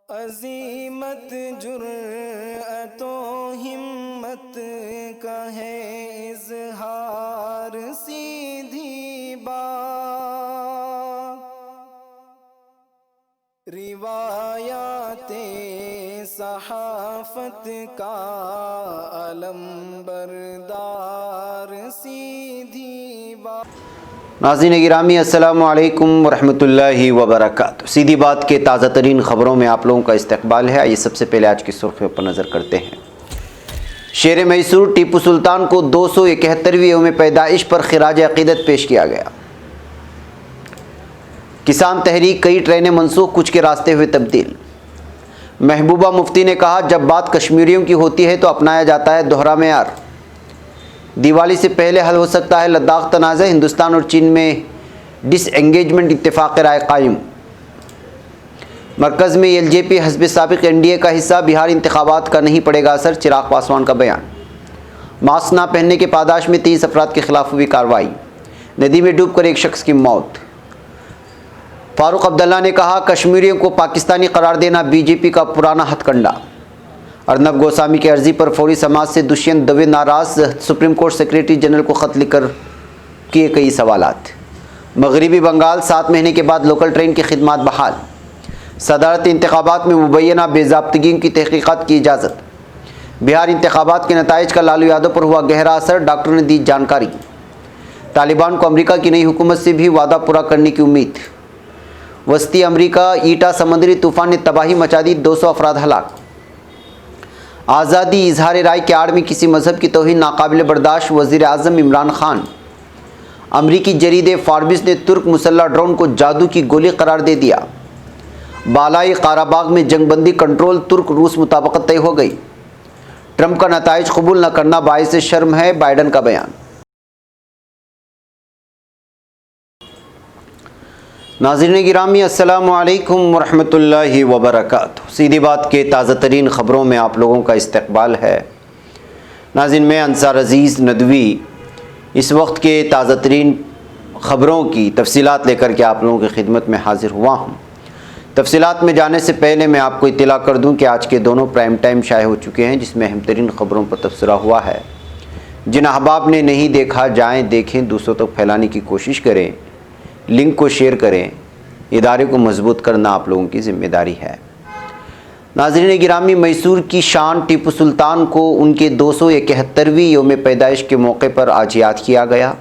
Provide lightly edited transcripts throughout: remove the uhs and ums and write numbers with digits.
अजीमत जुर्अतो हिम्मत का है इज़हार सीधी बात, रिवायाते सहाफत का अलम बरदार सीधी बात। नाज़रीन गिरामी अस्सलामु अलैकुम वरहमतुल्लाहि वबरकातुहू। सीधी बात के ताज़ा तरीन ख़बरों में आप लोगों का इस्तकबाल है। आइए सबसे पहले आज की सुर्खियों पर नज़र करते हैं। शेर मैसूर टीपू सुल्तान को 271वीं यौम पैदाइश पर खिराज अक़ीदत पेश किया गया। किसान तहरीक कई ट्रेनें मनसूख, कुछ के रास्ते हुए तब्दील। महबूबा मुफ्ती ने कहा, जब बात कश्मीरियों की होती है तो अपनाया जाता है दोहरा मेयार। दिवाली से पहले हल हो सकता है लद्दाख तनाज़ा, हिंदुस्तान और चीन में डिसएंगेजमेंट इत्तेफाक़ राय कायम। मरकज़ में एलजेपी हस्ब साबिक़ एनडीए का हिस्सा, बिहार इंतखाबात का नहीं पड़ेगा असर, चिराग पासवान का बयान। मास्क ना पहनने के पादाश में 30 अफराद के खिलाफ हुई कार्रवाई। नदी में डूबकर एक शख्स की मौत। फारूक अब्दुल्ला ने कहा, कश्मीरियों को पाकिस्तानी करार देना बीजेपी का पुराना हथकंडा। अर्नब गोस्वामी की अर्जी पर फौरी समाज से दुष्यंत दवे नाराज़, सुप्रीम कोर्ट सेक्रेटरी जनरल को ख़त लिखकर किए कई सवालात। मगरबी बंगाल 7 महीने के बाद लोकल ट्रेन की खिदमात बहाल। सदारती इंतखाबात में मुबैना बेज़ाब्तगियों की तहक़ीक़ात की इजाज़त। बिहार इंतखाबात के नताइज का लालू यादव पर हुआ गहरा असर, डॉक्टर ने दी जानकारी। तालिबान को अमरीका की नई हुकूमत से भी वादा पूरा करने की उम्मीद। वस्ती अमरीका ईटा समुद्री तूफ़ान ने तबाही मचा दी, 200 अफराद हलाक। आज़ादी इजहार राय के आड़ में किसी मज़हब की तौहीन नाकाबिल बर्दाश्त, वज़ीर आज़म इमरान खान। अमरीकी जरीदे फार्बिस ने तुर्क मुसल्ला ड्रोन को जादू की गोली करार दे दिया। बालाई काराबाग में जंगबंदी कंट्रोल तुर्क रूस मुताबिकत तय हो गई। ट्रंप का नताइज कबूल न करना बाइस शर्म है, बाइडन का बयान। नाज़रीन गिरामी अस्सलामु अलैकुम वरहमतुल्लाहि वबरकातुहू। सीधी बात के ताज़ा तरीन ख़बरों में आप लोगों का इस्तकबाल है। नाज़रीन मैं अंसार अज़ीज़ नदवी इस वक्त के ताज़ा तरीन ख़बरों की तफसीलात लेकर के आप लोगों की खिदमत में हाज़िर हुआ हूँ। तफसीलात में जाने से पहले मैं आपको इत्तला कर दूँ कि आज के दोनों प्राइम टाइम शाये हो चुके हैं, जिसमें अहम तरीन ख़बरों पर तबसरा हुआ है। जिन अहबाब ने नहीं देखा जाएँ देखें, दूसरों तक फैलाने की कोशिश करें, लिंक को शेयर करें। इदारे को मजबूत करना आप लोगों की ज़िम्मेदारी है। नाज़रीन गिरामी, मैसूर की शान टीपू सुल्तान को उनके 271वीं यौम पैदाइश के मौके पर आज याद किया गया।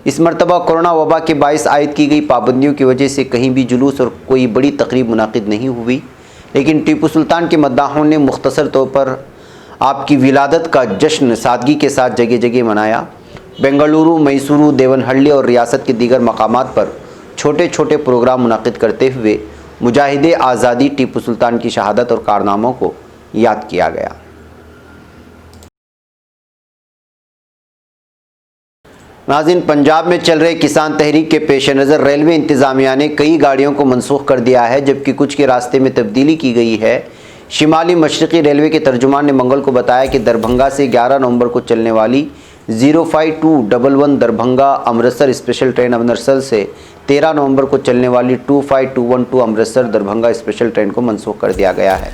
इस मरतबा कोरोना वबा के बायस आयद की गई पाबंदियों की वजह से कहीं भी जुलूस और कोई बड़ी तकरीब मुनाकिद नहीं हुई, लेकिन टीपू सुल्तान के मद्दाहों ने मुख्तसर तौर पर आपकी विलादत का जश्न सादगी के साथ जगह जगह मनाया। बेंगलुरु, मैसूरू, देवनहल्ली और रियासत के दीगर मकामात पर छोटे छोटे प्रोग्राम मुनाकिद करते हुए मुजाहिदे आज़ादी टीपू सुल्तान की शहादत और कारनामों को याद किया गया। नाज़रीन, पंजाब में चल रहे किसान तहरीक के पेश नज़र रेलवे इंतज़ामिया ने कई गाड़ियों को मनसूख कर दिया है, जबकि कुछ के रास्ते में तब्दीली की गई है। शिमाली मशरक़ी रेलवे के तर्जुमान ने मंगल को बताया कि दरभंगा से 11 नवंबर को चलने वाली 05211 दरभंगा अमृतसर स्पेशल ट्रेन अमृतसर से 13 नवंबर को चलने वाली 25212 अमृतसर दरभंगा स्पेशल ट्रेन को मनसूख कर दिया गया है।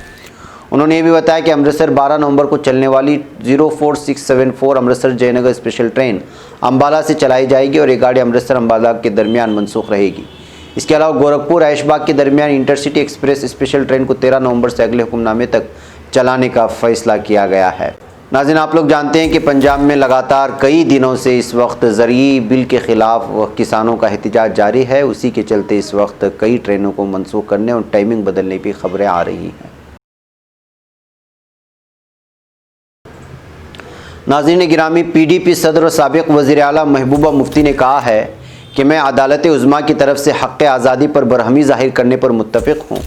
उन्होंने ये भी बताया कि अमृतसर 12 नवंबर को चलने वाली 04674 अमृतसर जयनगर स्पेशल ट्रेन अम्बाला से चलाई जाएगी और ये गाड़ी अमृतसर अम्बाला के दरमियान मनसूख रहेगी। इसके अलावा गोरखपुर ऐशबाग के दरमियान इंटरसिटी एक्सप्रेस स्पेशल ट्रेन को 13 नवंबर से अगले हुक्मनामे तक चलाने का फैसला किया गया है। नाज़रीन, आप लोग जानते हैं कि पंजाब में लगातार कई दिनों से इस वक्त ज़रूरी बिल के ख़िलाफ़ किसानों का एहतजाज जारी है। उसी के चलते इस वक्त कई ट्रेनों को मनसूख करने और टाइमिंग बदलने की खबरें आ रही हैं। नाज़रीन गिरामी, PDP सदर और साबिक़ वज़ीर आला महबूबा मुफ्ती ने कहा है कि मैं अदालत उज़्मा की तरफ से हक़ आज़ादी पर बरहमी ज़ाहिर करने पर मुत्तफ़िक़ हूँ,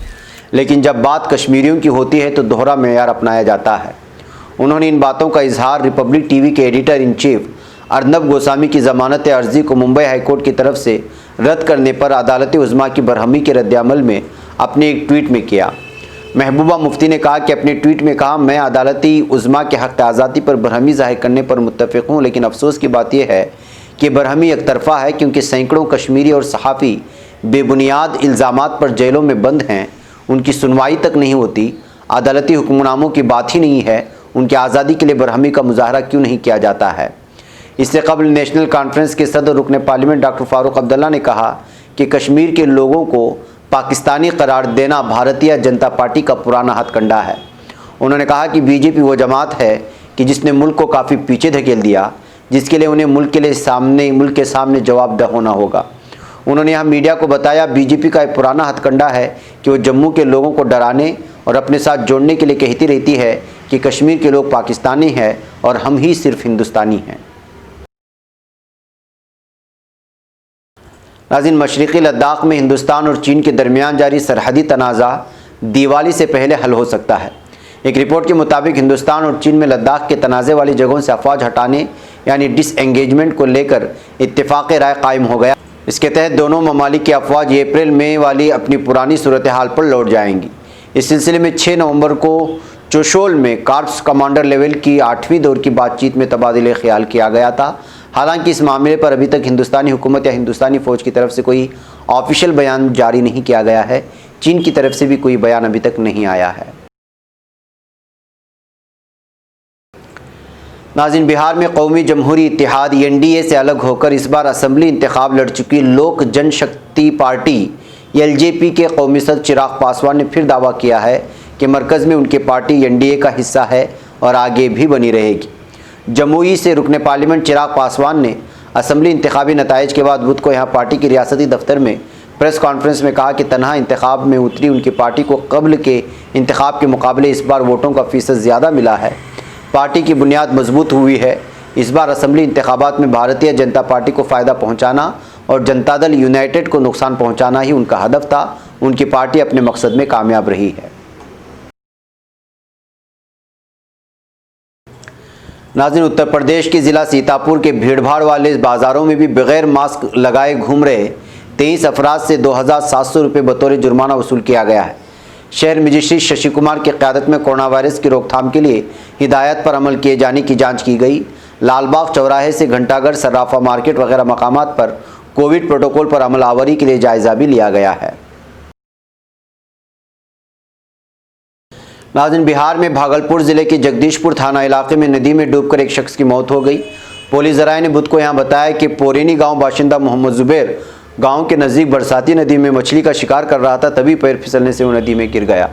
लेकिन जब बात कश्मीरियों की होती है तो दोहरा मेयार अपनाया जाता है। उन्होंने इन बातों का इजहार रिपब्लिक टीवी के editor in chief Arnab Goswami की ज़मानत अर्जी को मुंबई हाईकोर्ट की तरफ से रद्द करने पर अदालत उज़्मा की बरहमी के रद्दअमल में अपने एक ट्वीट में किया। महबूबा मुफ्ती ने कहा कि अपने ट्वीट में कहा, मैं अदालती उज़्मा के हक़ आज़ादी पर बरहमी ज़ाहिर करने पर मुत्तफ़िक़ हूँ, लेकिन अफसोस की बात यह है कि बरहमी एक तरफ़ा है, क्योंकि सैकड़ों कश्मीरी और सहाफ़ी बेबुनियाद इल्ज़ामात पर जेलों में बंद हैं। उनकी सुनवाई तक नहीं होती, अदालती हुक्मनामों की बात ही नहीं है, उनकी आज़ादी के लिए बरहमी का मुजाहरा क्यों नहीं किया जाता है। इससे कबल नेशनल कॉन्फ्रेंस के सदर रुकन पार्लियामेंट डॉक्टर फारूक अब्दुल्ला ने कहा कि कश्मीर के लोगों को पाकिस्तानी करार देना भारतीय जनता पार्टी का पुराना हथकंडा है। उन्होंने कहा कि बीजेपी वो जमात है कि जिसने मुल्क को काफ़ी पीछे धकेल दिया, जिसके लिए उन्हें मुल्क के सामने जवाबदेह होना होगा। उन्होंने यहाँ मीडिया को बताया, बीजेपी का एक पुराना हथकंडा है कि वो जम्मू के लोगों को डराने और अपने साथ जोड़ने के लिए कहती रहती है कि कश्मीर के लोग पाकिस्तानी हैं और हम ही सिर्फ हिंदुस्तानी हैं। नाज़रीन, मशरिक़ी लद्दाख में हिंदुस्तान और चीन के दरमियान जारी सरहदी तनाज़ा दिवाली से पहले हल हो सकता है। एक रिपोर्ट के मुताबिक हिंदुस्तान और चीन में लद्दाख के तनाज़े वाली जगहों से अफवाज हटाने यानी डिसएंगेजमेंट को लेकर इत्तेफाक़ राय कायम हो गया। इसके तहत दोनों ममालिक की अफवाज अप्रैल मई वाली अपनी पुरानी सूरत हाल पर लौट जाएंगी। इस सिलसिले में 6 नवंबर को चोशोल में कॉर्प्स कमांडर लेवल की 8वीं दौर की बातचीत में तबादले ख्याल किया गया था। हालांकि इस मामले पर अभी तक हिंदुस्तानी हुकूमत या हिंदुस्तानी फ़ौज की तरफ से कोई ऑफिशियल बयान जारी नहीं किया गया है। चीन की तरफ से भी कोई बयान अभी तक नहीं आया है। नाज़रीन, बिहार में कौमी जमहूरी इत्तेहाद NDA से अलग होकर इस बार असम्बली इंतखाब लड़ चुकी लोक जनशक्ति पार्टी LJP के कौमी सदर चिराग पासवान ने फिर दावा किया है कि मरकज़ में उनकी पार्टी NDA का हिस्सा है और आगे भी बनी रहेगी। जमुई से रुकने पार्लियामेंट चिराग पासवान ने असम्बली इंतखाबी नताइज के बाद बुध को यहाँ पार्टी के रियासती दफ्तर में प्रेस कॉन्फ्रेंस में कहा कि तनहा इंतखाब में उतरी उनकी पार्टी को कबल के इंतखाब के मुकाबले इस बार वोटों का फ़ीसद ज़्यादा मिला है। पार्टी की बुनियाद मजबूत हुई है। इस बार असम्बली इंतखाबात में भारतीय जनता पार्टी को फ़ायदा पहुँचाना और जनता दल यूनाइटेड को नुकसान पहुँचाना ही उनका हदफ था। उनकी पार्टी अपने मकसद में कामयाब रही है। नाज़रीन, उत्तर प्रदेश के ज़िला सीतापुर के भीड़भाड़ वाले बाज़ारों में भी बगैर मास्क लगाए घूम रहे 23 अफराद से 2700 रुपये बतौर जुर्माना वसूल किया गया है। शहर मजिस्ट्रेट शशि कुमार की क़यादत में कोरोना वायरस की रोकथाम के लिए हिदायत पर अमल किए जाने की जांच की गई। लालबाग चौराहे से घंटाघर, सर्राफा मार्केट वगैरह मकामात पर कोविड प्रोटोकॉल पर अमल आवरी के लिए जायज़ा भी लिया गया है। नाज़रीन, बिहार में भागलपुर ज़िले के जगदीशपुर थाना इलाके में नदी में डूबकर एक शख्स की मौत हो गई। पुलिस ज़राए ने बुध को यहाँ बताया कि पोरेनी गांव बाशिंदा मोहम्मद ज़ुबैर गांव के नज़दीक बरसाती नदी में मछली का शिकार कर रहा था, तभी पैर फिसलने से वो नदी में गिर गया।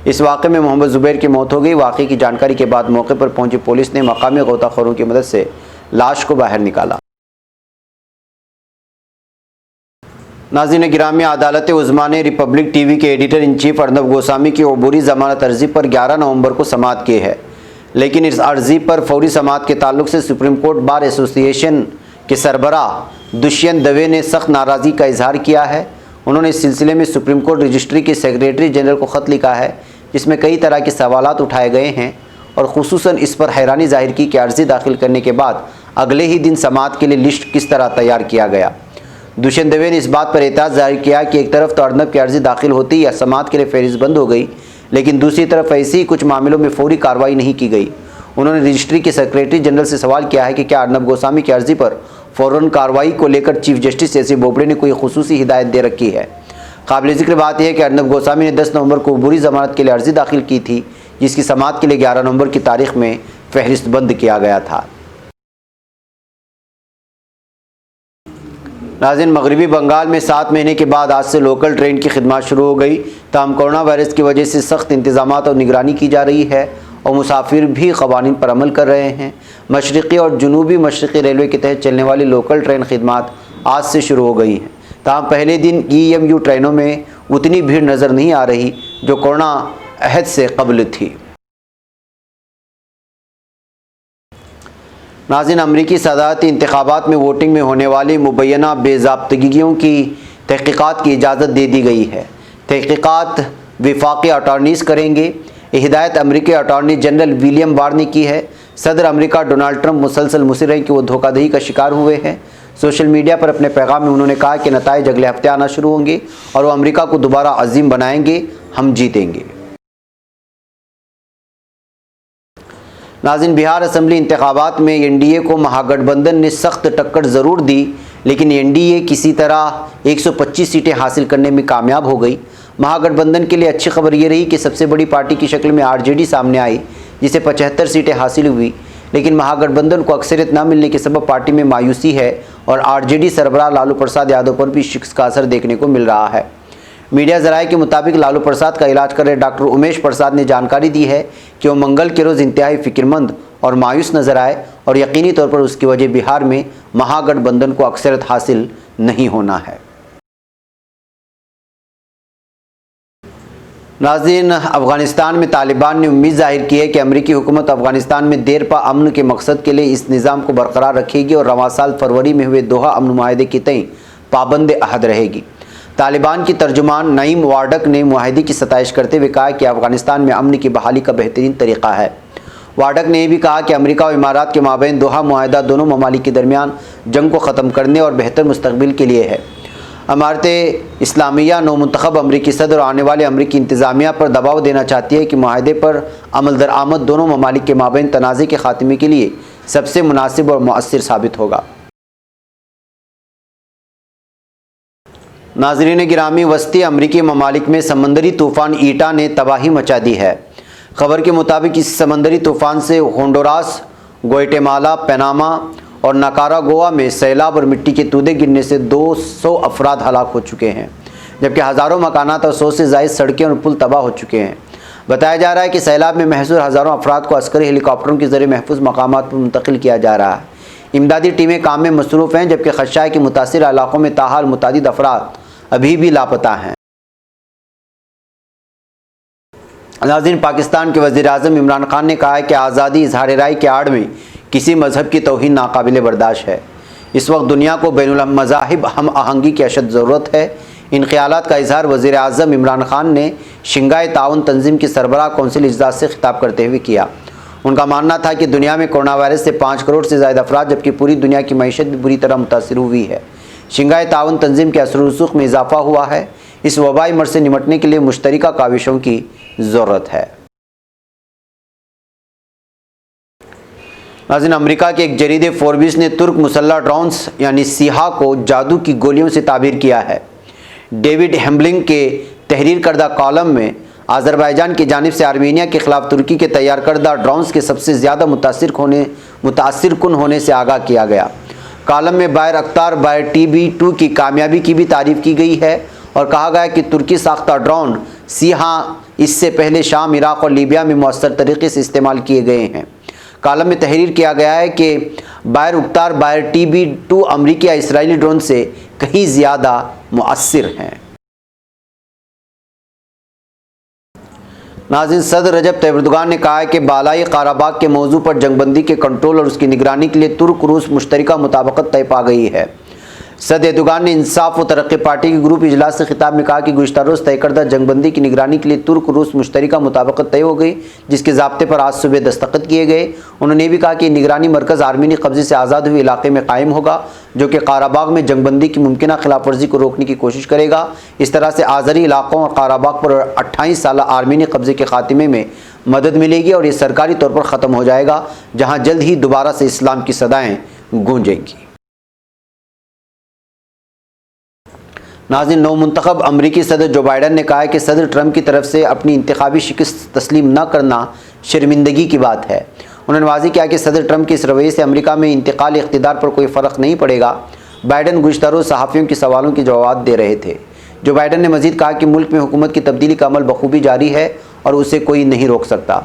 इस वाक़े में मोहम्मद ज़ुबैर की मौत हो गई। वाक़े की जानकारी के बाद मौके पर पहुंची पुलिस ने मकामी गोताखोरों की मदद से लाश को बाहर निकाला। नाज़रीन गिरामी, अदालत उज़्मा ने रिपब्लिक टीवी के editor in chief Arnab Goswami की अबूरी ज़मानत अर्ज़ी पर 11 नवंबर को समाअत की है, लेकिन इस अर्ज़ी पर फौरी समाअत के ताल्लुक से सुप्रीम कोर्ट बार एसोसिएशन के सरबराह दुष्यंत दवे ने सख्त नाराज़गी का इजहार किया है। उन्होंने इस सिलसिले में सुप्रीम कोर्ट रजिस्ट्री के सेक्रेटरी जनरल को ख़त लिखा है, जिसमें कई तरह के सवालात उठाए गए हैं और ख़ुसूसन इस पर हैरानी जाहिर की कि अर्ज़ी दाखिल करने के बाद अगले ही दिन समाअत के लिए लिस्ट किस तरह तैयार किया गया। दुष्यंत दवे ने इस बात पर एतराज़ जाहिर किया कि एक तरफ तो अर्नब की अर्ज़ी दाखिल होती या समाअत के लिए फहरिस्त बंद हो गई, लेकिन दूसरी तरफ ऐसे ही कुछ मामलों में फौरी कार्रवाई नहीं की गई। उन्होंने रजिस्ट्री के सेक्रेटरी जनरल से सवाल किया है कि क्या अर्नब गोस्वामी की अर्ज़ी पर फ़ौरन कार्रवाई को लेकर चीफ जस्टिस एस बोबड़े ने कोई खुसूसी हिदायत दे रखी है। काबिल ज़िक्र बात यह है कि अर्नब गोस्वामी ने 10 नवंबर को अबूरी ज़मानत के लिए अर्ज़ी दाखिल की थी, जिसकी समाअत के लिए 11 नवंबर की तारीख में फहरिस्त बंद किया गया था। नाज़रीन, मगरबी बंगाल में 7 महीने के बाद आज से लोकल ट्रेन की खिदमत शुरू हो गई। ताहम कोरोना वायरस की वजह से सख्त इंतजामात और निगरानी की जा रही है और मुसाफिर भी क़वानीन पर अमल कर रहे हैं। मशरक़ी और जनूबी मशरक़ी रेलवे के तहत चलने वाली लोकल ट्रेन खिदमत आज से शुरू हो गई हैं। ताहम पहले दिन EMU ट्रेनों में उतनी भीड़ नज़र नहीं आ रही जो कोरोना अहद से कबल थी। नाज़रीन, अमरीकी सदारती इंतखाबात में वोटिंग में होने वाली मुबैना बेज़ाब्तगियों की तहक़ीक़ात की इजाज़त दे दी गई है। तहक़ीक़ात वफाक़ी अटॉर्नीज़ करेंगे। हिदायत अमरीकी अटॉर्नी जनरल विलियम बार ने की है। सदर अमरीका डोनाल्ड ट्रंप मुसलसल मुसिर हैं कि वो धोखाधड़ी का शिकार हुए हैं। सोशल मीडिया पर अपने पैगाम में उन्होंने कहा कि नताइज अगले हफ्ते आना शुरू होंगे और वो अमरीका को दोबारा अजीम बनाएंगे, हम जीतेंगे। नाज़रीन, बिहार असम्बली इंतखाबात में NDA को महागठबंधन ने सख्त टक्कर ज़रूर दी, लेकिन NDA किसी तरह 125 सीटें हासिल करने में कामयाब हो गई। महागठबंधन के लिए अच्छी खबर ये रही कि सबसे बड़ी पार्टी की शक्ल में आरजेडी सामने आई, जिसे 75 सीटें हासिल हुई। लेकिन महागठबंधन को अक्सरियत न मिलने के सबब पार्टी में मायूसी है और आरजेडी सरबराह लालू प्रसाद यादव पर भी शिकस्त का असर देखने को मिल रहा है। मीडिया जराये के मुताबिक लालू प्रसाद का इलाज कर रहे डॉक्टर उमेश प्रसाद ने जानकारी दी है कि वो मंगल के रोज़ इंतहाई फिक्रमंद और मायूस नजर आए और यकीनी तौर पर उसकी वजह बिहार में महागठबंधन को अक्सरियत हासिल नहीं होना है। नाज़रीन, अफ़गानिस्तान में तालिबान ने उम्मीद जाहिर की है कि अमरीकी हुकूमत अफ़गानिस्तान में देरपा अमन के मकसद के लिए इस निज़ाम को बरकरार रखेगी और रवां साल फरवरी में हुए दोहा अमन मुआहदे के तय पाबंद अहद रहेगी। तालिबान की तर्जुमान नईम वार्डक ने मुआहदे की सताइश करते हुए कहा कि अफ़गानिस्तान में अमन की बहाली का बेहतरीन तरीक़ा है। वार्डक ने यह भी कहा कि अमेरिका और इमारात के माबैन दोहा मुआहदा दोनों ममालिक के दरमियान जंग को ख़त्म करने और बेहतर मुस्तक़बिल के लिए है। इमारत इस्लामिया नौमुंतखब अमरीकी सदर और आने वाले अमरीकी इंतज़ामिया पर दबाव देना चाहती है कि मुआहदे पर अमल दरामद दोनों ममालिक के माबैन तनाज़े के ख़ात्मे के लिए सबसे मुनासिब और मुअस्सिर साबित होगा। नाज़रीन गिरामी, वस्ती अमरीकी ममालिक में समंदरी तूफ़ान ईटा ने तबाही मचा दी है। खबर के मुताबिक इस समंदरी तूफ़ान से होंडुरास, ग्वाटेमाला, पनामा और निकारागुआ में सैलाब और मिट्टी के तूदे गिरने से 200 अफराद हलाक हो चुके हैं, जबकि हज़ारों मकानात और 100 से ज़ायद सड़कें और पुल तबाह हो चुके हैं। बताया जा रहा है कि सैलाब में महसूर हज़ारों अफराद को अस्करी हेलीकॉप्टरों के ज़रिए महफूज मकामात पर मुंतकिल किया जा रहा है। इमदादी टीमें काम में मसरूफ़ हैं, जबकि खदशा है कि मुतासिर इलाकों में ताहाल मुतादिद अफराद अभी भी लापता हैं। नाज़रीन, पाकिस्तान के वज़ीर-ए-आज़म इमरान खान ने कहा है कि आज़ादी इज़हार राय के आड़ में किसी मज़हब की तौहीन नाकाबिल बर्दाश्त है। इस वक्त दुनिया को बैनुल मज़ाहिब हम आहंगी की अशद ज़रूरत है। इन ख़यालात का इज़हार वज़ीर-ए-आज़म इमरान खान ने शंघाई ताउन तंजीम की सरबराह कौंसिल इजलास से खिताब करते हुए किया। उनका मानना था कि दुनिया में कोरोना वायरस से 5 करोड़ से ज़्यादा अफराद, जबकि पूरी दुनिया की मईशत भी बुरी तरह मुतासिर हुई है। शंघाई ताउन तंजीम के असर रसूख में इजाफा हुआ है। इस वबाई मर्ज़ से निमटने के लिए मुश्तरका काविशों की ज़रूरत है। नाज़रीन, अमेरिका के एक जरीदे फोर्ब्स ने तुर्क मुसल्लह ड्रोन्स यानी सीहा को जादू की गोलियों से ताबीर किया है। डेविड हेम्बलिंग के तहरीर करदा कॉलम में आज़रबाईजान की जानिब से आर्मीनिया के ख़िलाफ़ तुर्की के तैयार करदा ड्रोन्स के सबसे ज़्यादा मुतासिर कुन होने से आगाह किया गया। कॉलम में बायर अख्तार बायर TB2 की कामयाबी की भी तारीफ़ की गई है और कहा गया कि तुर्की साख्ता ड्रोन सीहा इससे पहले शाम, इराक़ और लीबिया में मौसर तरीक़े से इस्तेमाल किए गए हैं। कॉलम में तहरीर किया गया है कि बायर उख्तार बायर TB2 अमरीकी या इसराइली ड्रोन से कहीं ज़्यादा मुअस्सिर हैं। नाज़रीन, सदर रजब तैयब एर्दोगान ने कहा है कि बालाई काराबाग के मौजू पर जंगबंदी के कंट्रोल और उसकी निगरानी के लिए तुर्क रूस मुश्तरका मुताबकत तय पा गई है। सदर एर्दोगान ने इंसाफ व तरक्की पार्टी के ग्रुप इजलास से खिताब में कहा कि गुज़िश्ता रोज़ तय करदा जंगबंदी की निगरानी के लिए तुर्क रूस मुश्तरका मुताबकत तय हो गई, जिसके ज़ाब्ते पर आज सुबह दस्तखत किए गए। उन्होंने भी कहा कि निगरानी मरकज़ आर्मीनी कब्जे से आज़ाद हुए इलाके में कायम होगा, जो कि काराबाग में जंगबंदी की मुमकिन खिलाफ वर्जी को रोकने की कोशिश करेगा। इस तरह से आज़री इलाकों और काराबाग पर 28 साल आर्मीनी कब्जे के खात्मे में मदद मिलेगी और ये सरकारी तौर पर ख़त्म हो जाएगा, जहाँ जल्द ही दोबारा से इस्लाम की सदाएँ गूंजेंगी। नाज़रीन, नौमुंतखब अमरीकी सदर जो बाइडन ने कहा है कि सदर ट्रंप की तरफ से अपनी इंतखाबी शिकस्त तस्लीम न करना शर्मिंदगी की बात है। उन्होंने वाज़ेह किया कि सदर ट्रंप के इस रवैये से अमरीका में इंतकाल इख्तिदार पर कोई फ़र्क नहीं पड़ेगा। बाइडन गुज़िश्ता रोज़ सहाफ़ियों के सवालों के जवाब दे रहे थे। जो बाइडन ने मज़ीद कहा कि मुल्क में हुकूमत की तब्दीली का अमल बखूबी जारी है और उसे कोई नहीं रोक सकता।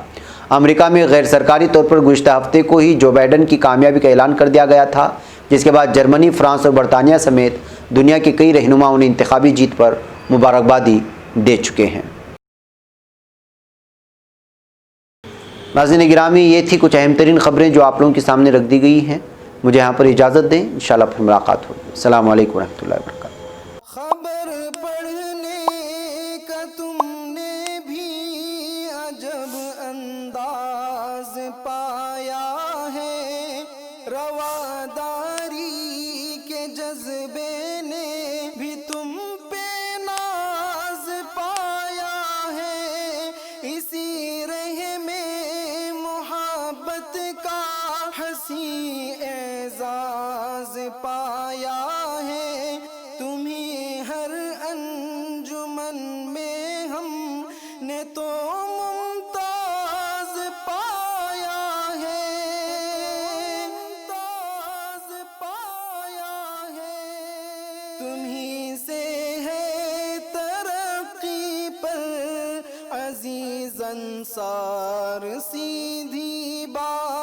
अमरीका में गैर सरकारी तौर पर गुज़िश्ता हफ्ते को ही जो बाइडन की कामयाबी का ऐलान कर दिया गया था, जिसके बाद जर्मनी, फ्रांस और बरतानिया समेत दुनिया के कई रहनुमा उन्हें इंतखाबी जीत पर मुबारकबादी दे चुके हैं। नाज़रीन गिरामी, ये थी कुछ अहम तरीन ख़बरें जो आप लोगों के सामने रख दी गई हैं। मुझे यहाँ पर इजाज़त दें, इंशाअल्लाह फिर मुलाकात होगी। अस्सलामु अलैकुम रहमतुल्लाहि व बरकातुहू। खबर पढ़ने का तुमने भी अजब अंदाज पाया है, रवादारी के जज्बे ने भी तुम पे नाज पाया है, इसी रह में मोहब्बत का हंसी एजाज पाया है, तुम्हें हर अंजुमन में तुम्ही से है तरक्की पर अजीज अंसार सीधी बात।